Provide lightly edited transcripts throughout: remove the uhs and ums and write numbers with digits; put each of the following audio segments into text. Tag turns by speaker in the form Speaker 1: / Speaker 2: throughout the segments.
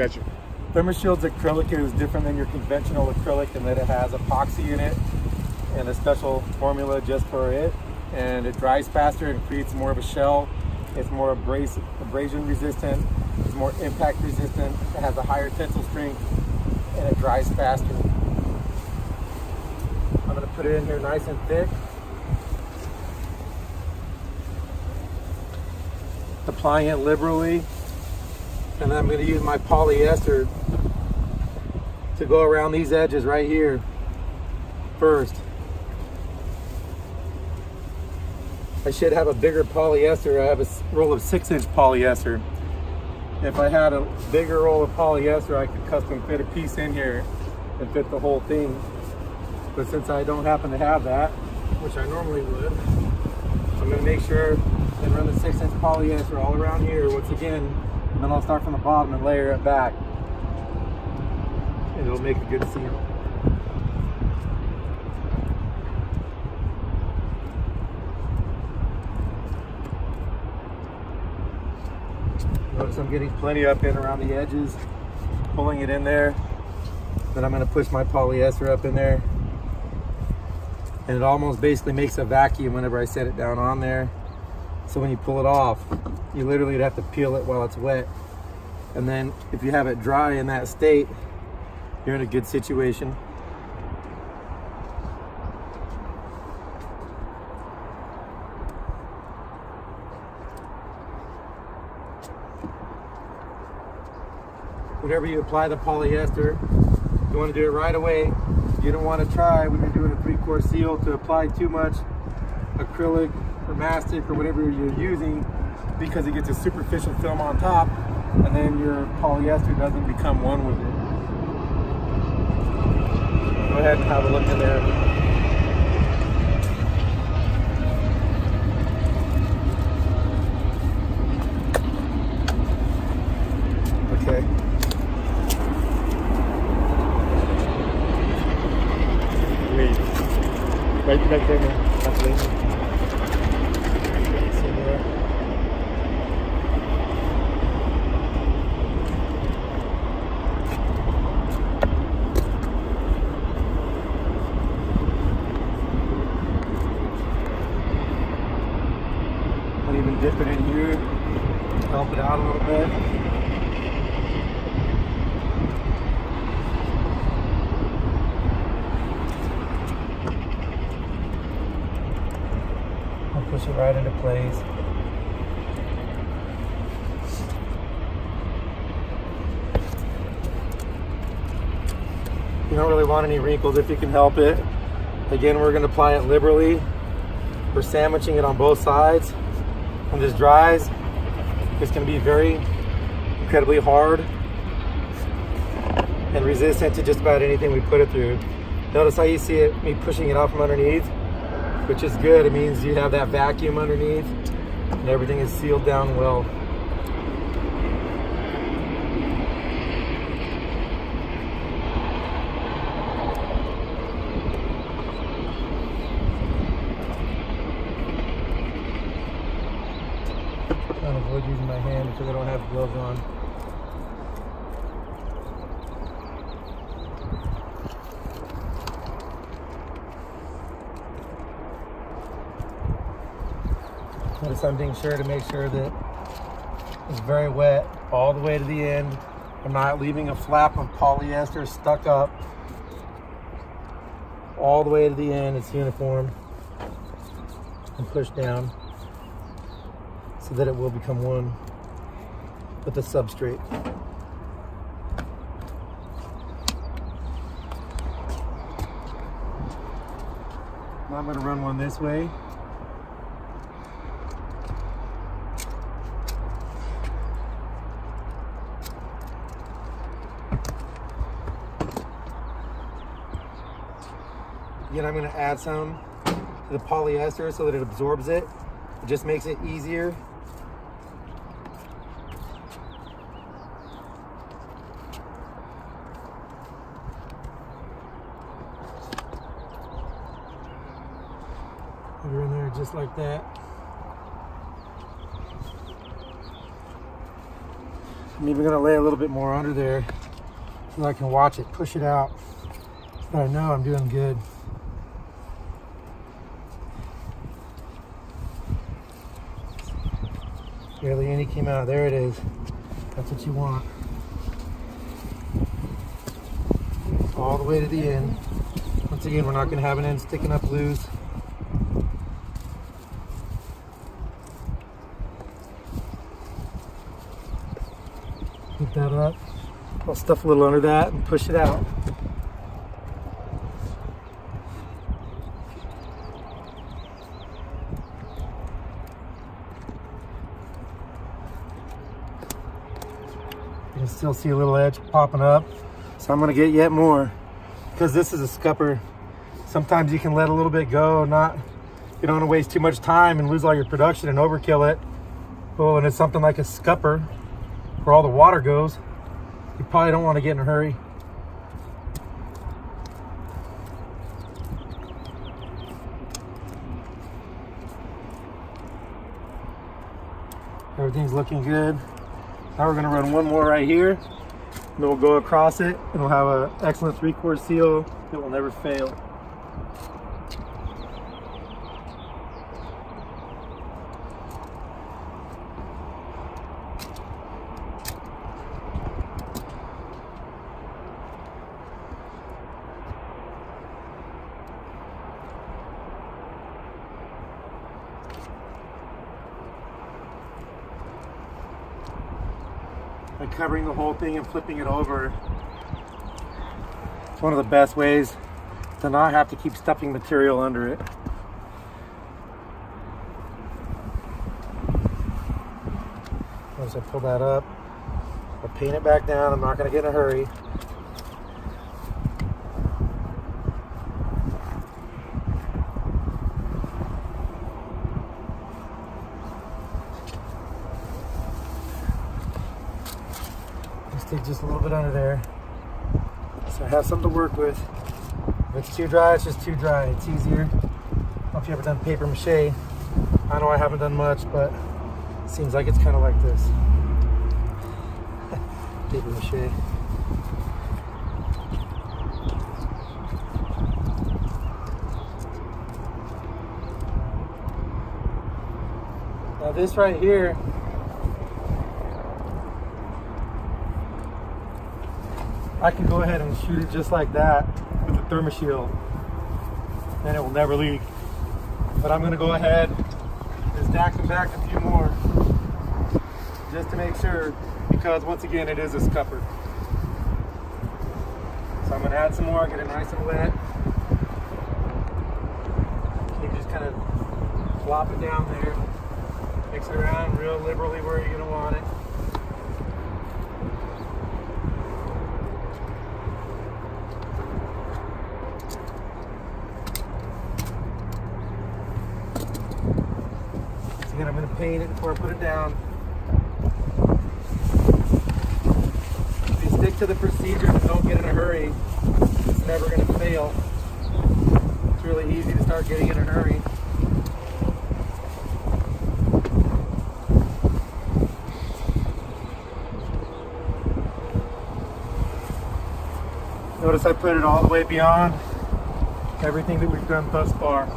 Speaker 1: Gotcha.
Speaker 2: Thermashield's acrylic is different than your conventional acrylic in that it has epoxy in it and a special formula just for it, and it dries faster and creates more of a shell. It's more abrasion resistant, it's more impact resistant, it has a higher tensile strength, and it dries faster. I'm going to put it in here nice and thick. Applying it liberally, and then I'm going to use my polyester to go around these edges right here first. I should have a bigger polyester. I have a roll of 6-inch polyester. If I had a bigger roll of polyester, I could custom fit a piece in here and fit the whole thing. But since I don't happen to have that, which I normally would, I'm going to make sure and run the 6-inch polyester all around here once again, and then I'll start from the bottom and layer it back. And it'll make a good seal. Notice I'm getting plenty up in around the edges, pulling it in there. Then I'm going to push my polyester up in there. And it almost basically makes a vacuum whenever I set it down on there. So when you pull it off, you literally have to peel it while it's wet. And then if you have it dry in that state, you're in a good situation. Whenever you apply the polyester, you want to do it right away. You don't want to try when you're doing a 3-quart seal to apply too much acrylic or mastic or whatever you're using, because it gets a superficial film on top and then your polyester doesn't become one with it. Go ahead and have a look in there. Okay.
Speaker 1: Right there, man. That's lazy.
Speaker 2: I'll even dip it in here, help it out a little bit. Push it right into place. You don't really want any wrinkles if you can help it. Again, we're going to apply it liberally. We're sandwiching it on both sides. When this dries, it's going to be very incredibly hard and resistant to just about anything we put it through. Notice how you see it, me pushing it out from underneath, which is good. It means you have that vacuum underneath and everything is sealed down well. Trying to avoid using my hand because I don't have gloves on. Notice I'm being sure to make sure that it's very wet all the way to the end. I'm not leaving a flap of polyester stuck up. All the way to the end, it's uniform and pushed down so that it will become one with the substrate. Now I'm going to run one this way. Again, I'm going to add some to the polyester so that it absorbs it. It just makes it easier. Put her in there just like that.
Speaker 3: I'm even gonna lay a little bit more under there so I can watch it, push it out, so I know I'm doing good. Barely any came out. There it is. That's what you want. All the way to the end. Once again, we're not going to have an end sticking up loose. Pick that up. I'll stuff a little under that and push it out. You can still see a little edge popping up. So I'm gonna get yet more. Because this is a scupper, sometimes you can let a little bit go, you don't wanna waste too much time and lose all your production and overkill it. Oh, and it's something like a scupper where all the water goes, you probably don't wanna get in a hurry. Everything's looking good. Now we're gonna run one more right here, and then we'll go across it, and we'll have an excellent 3/4 seal that will never fail. By covering the whole thing and flipping it over, it's one of the best ways to not have to keep stuffing material under it. Once I pull that up, I'll paint it back down. I'm not going to get in a hurry. Take just a little bit under there, so I have something to work with. If it's too dry, it's just too dry. It's easier. I don't know if you've ever done paper mache. I know I haven't done much, but it seems like it's kind of like this. Paper mache. Now this right here, I can go ahead and shoot it just like that with the Thermashield, and it will never leak. But I'm gonna go ahead and stack them back a few more just to make sure, because once again, it is a scupper. So I'm gonna add some more, get it nice and wet. You can just kind of flop it down there, mix it around real liberally where you're gonna want it. Again, I'm going to paint it before I put it down. If you stick to the procedure and don't get in a hurry, it's never going to fail. It's really easy to start getting in a hurry. Notice I put it all the way beyond everything that we've done thus far.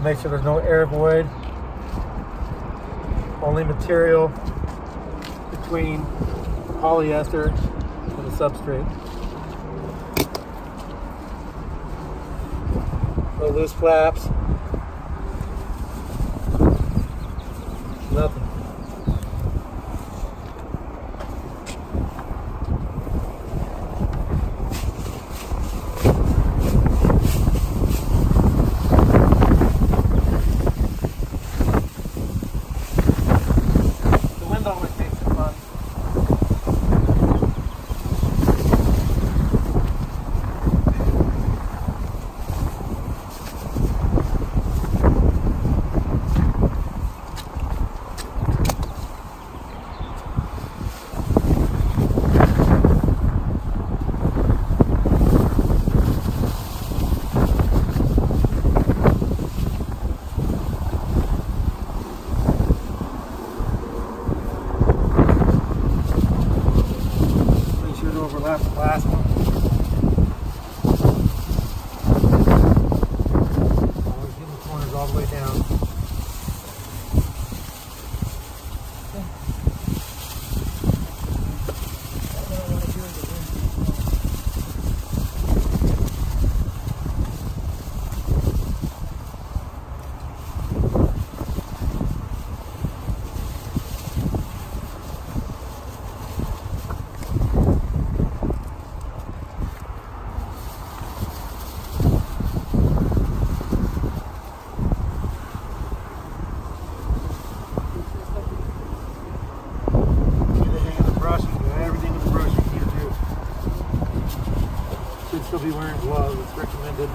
Speaker 3: Make sure there's no air void, only material between polyester and the substrate. No loose flaps, nothing. all the way down. Still be wearing gloves, it's recommended.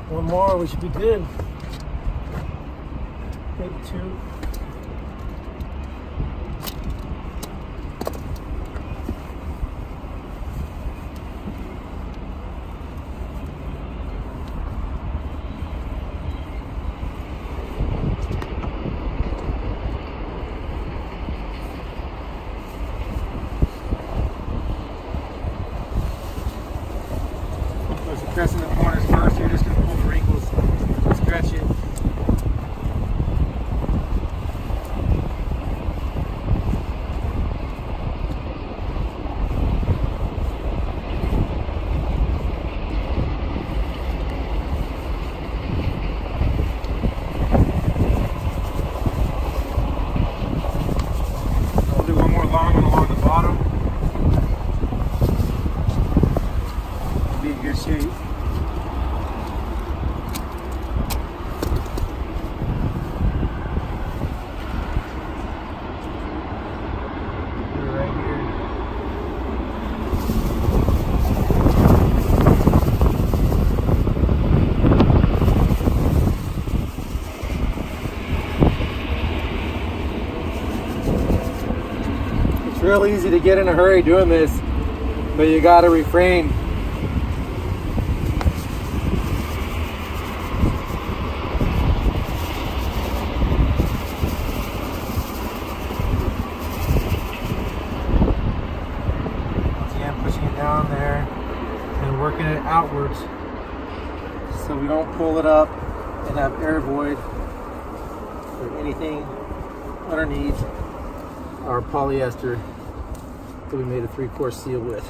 Speaker 3: One more, we should be good. Maybe two. So pressing the corners first, you're just going to pull the wrinkles, stretch it. I'll do one more long one along the bottom. Be in good shape. It's real easy to get in a hurry doing this, but you got to refrain. Again, pushing it down there and working it outwards so we don't pull it up and have air void or anything underneath our polyester that we made a 3/4 seal with.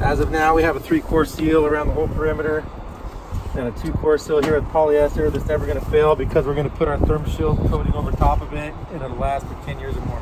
Speaker 3: As of now, we have a 3/4 seal around the whole perimeter and a 2/4 seal here with polyester that's never going to fail because we're going to put our Thermashield coating over top of it and it'll last for 10 years or more.